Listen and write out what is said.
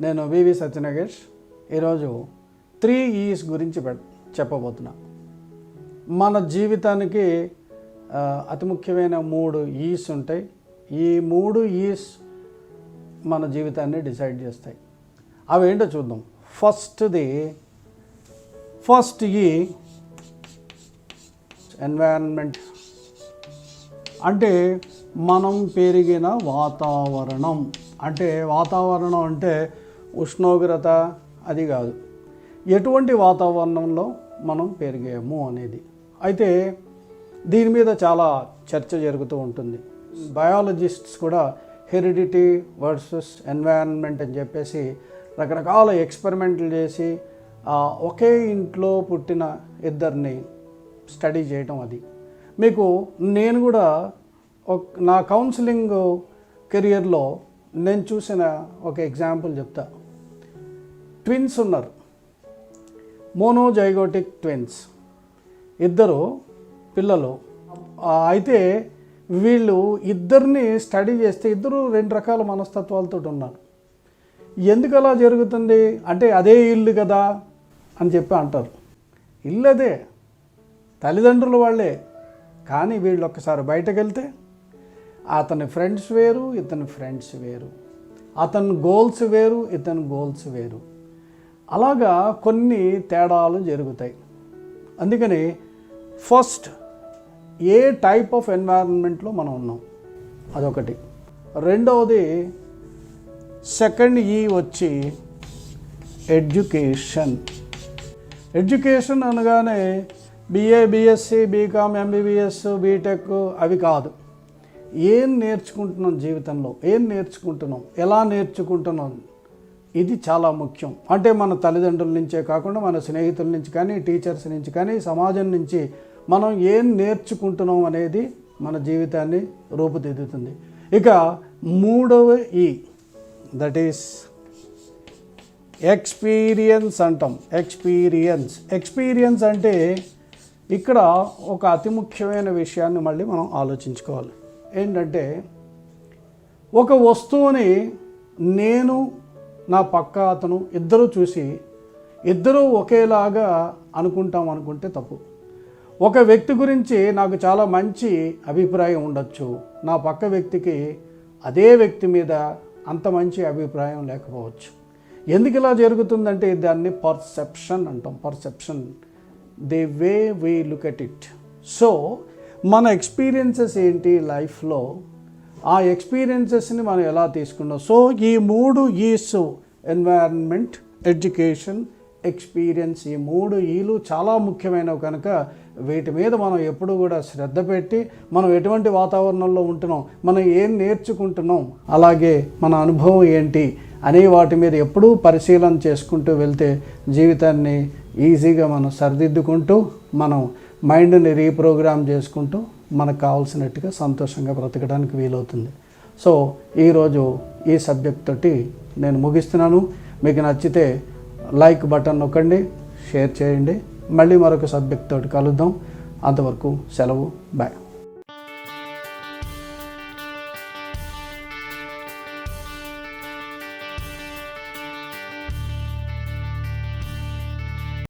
నేను వివి సత్యనాగేష్. ఈరోజు 3 E's గురించి చెప్పబోతున్నా. మన జీవితానికి అతి ముఖ్యమైన 3 E's ఉంటాయి. ఈ 3 E's మన జీవితాన్ని డిసైడ్ చేస్తాయి. అవేంటో చూద్దాం. ఫస్ట్ E ఎన్వైరన్మెంట్, అంటే మనం పెరిగిన వాతావరణం. అంటే వాతావరణం అంటే ఉష్ణోగ్రత అది కాదు, ఎటువంటి వాతావరణంలో మనం పెరిగాము అనేది. అయితే దీని మీద చాలా చర్చ జరుగుతూ ఉంటుంది. బయాలజిస్ట్స్ కూడా హెరిడిటీ వర్సెస్ ఎన్వైరన్మెంట్ అని చెప్పేసి రకరకాల ఎక్స్పెరిమెంట్లు చేసి ఒకే ఇంట్లో పుట్టిన ఇద్దరిని స్టడీ చేయటం. అది మీకు నేను కూడా నా కౌన్సిలింగ్ కెరియర్లో నేను చూసిన ఒక ఎగ్జాంపుల్ చెప్తా. ట్విన్స్ ఉన్నారు, మోనోజైగోటిక్ ట్విన్స్, ఇద్దరు పిల్లలు. అయితే వీళ్ళు ఇద్దరిని స్టడీ చేస్తే ఇద్దరు 2 రకాల మనస్తత్వాలతో ఉన్నారు. ఎందుకు అలా జరుగుతుంది అంటే అదే ఇల్లు కదా అని చెప్పి అంటారు. ఇల్లు అదే, తల్లిదండ్రులు వాళ్ళే. కానీ వీళ్ళు ఒక్కసారి బయటకు వెళ్తే అతని ఫ్రెండ్స్ వేరు, ఇతని ఫ్రెండ్స్ వేరు, అతని గోల్స్ వేరు, ఇతని గోల్స్ వేరు. అలాగా కొన్ని తేడాలు జరుగుతాయి. అందుకని ఫస్ట్ ఏ టైప్ ఆఫ్ ఎన్వైరన్మెంట్లో మనం ఉన్నాం అదొకటి. రెండవది సెకండ్ E వచ్చి ఎడ్యుకేషన్. ఎడ్యుకేషన్ అనగానే BA, BSc, BCom, MBBS, B Tech అవి కాదు. ఏం నేర్చుకుంటున్నాం జీవితంలో, ఏం నేర్చుకుంటున్నాం, ఎలా నేర్చుకుంటున్నాం, ఇది చాలా ముఖ్యం. అంటే మన తల్లిదండ్రుల నుంచే కాకుండా మన స్నేహితుల నుంచి కానీ, టీచర్స్ నుంచి కానీ, సమాజం నుంచి మనం ఏం నేర్చుకుంటున్నాం అనేది మన జీవితాన్ని రూపుదిద్దుతుంది. ఇక మూడవ E దట్ ఈస్ ఎక్స్పీరియన్స్ అంటాం. ఎక్స్పీరియన్స్ అంటే ఇక్కడ ఒక అతి ముఖ్యమైన విషయాన్ని మళ్ళీ మనం ఆలోచించుకోవాలి. ఏంటంటే ఒక వస్తువుని నేను, నా పక్క అతను ఇద్దరు చూసి ఇద్దరూ ఒకేలాగా అనుకుంటే తప్పు. ఒక వ్యక్తి గురించి నాకు చాలా మంచి అభిప్రాయం ఉండొచ్చు, నా పక్క వ్యక్తికి అదే వ్యక్తి మీద అంత మంచి అభిప్రాయం లేకపోవచ్చు. ఎందుకు ఇలా జరుగుతుందంటే దాన్ని పర్సెప్షన్ అంటాం. Perception, the way we look at it. So మన ఎక్స్పీరియన్సెస్ ఏంటి లైఫ్లో, ఆ ఎక్స్పీరియన్సెస్ని మనం ఎలా తీసుకున్నాం. సో ఈ 3 E's ఎన్వైరన్మెంట్, ఎడ్యుకేషన్, ఎక్స్పీరియన్స్, ఈ 3 E'లు చాలా ముఖ్యమైనవి. కనుక వీటి మీద మనం ఎప్పుడు కూడా శ్రద్ధ పెట్టి మనం ఎటువంటి వాతావరణంలో ఉంటున్నాం, మనం ఏం నేర్చుకుంటున్నాం, అలాగే మన అనుభవం ఏంటి అనే వాటి మీద ఎప్పుడూ పరిశీలన చేసుకుంటూ వెళ్తే జీవితాన్ని ఈజీగా మనం సరిదిద్దుకుంటూ మనం మైండ్ని రీప్రోగ్రామ్ చేసుకుంటూ మనకు కావాల్సినట్టుగా సంతోషంగా బ్రతకడానికి వీలవుతుంది. సో ఈరోజు ఈ సబ్జెక్ట్ తోటి నేను ముగిస్తున్నాను. మీకు నచ్చితే లైక్ బటన్ నొక్కండి, షేర్ చేయండి. మళ్ళీ మరొక సబ్జెక్ట్ తోటి కలుద్దాం. అంతవరకు సెలవు, బాయ్.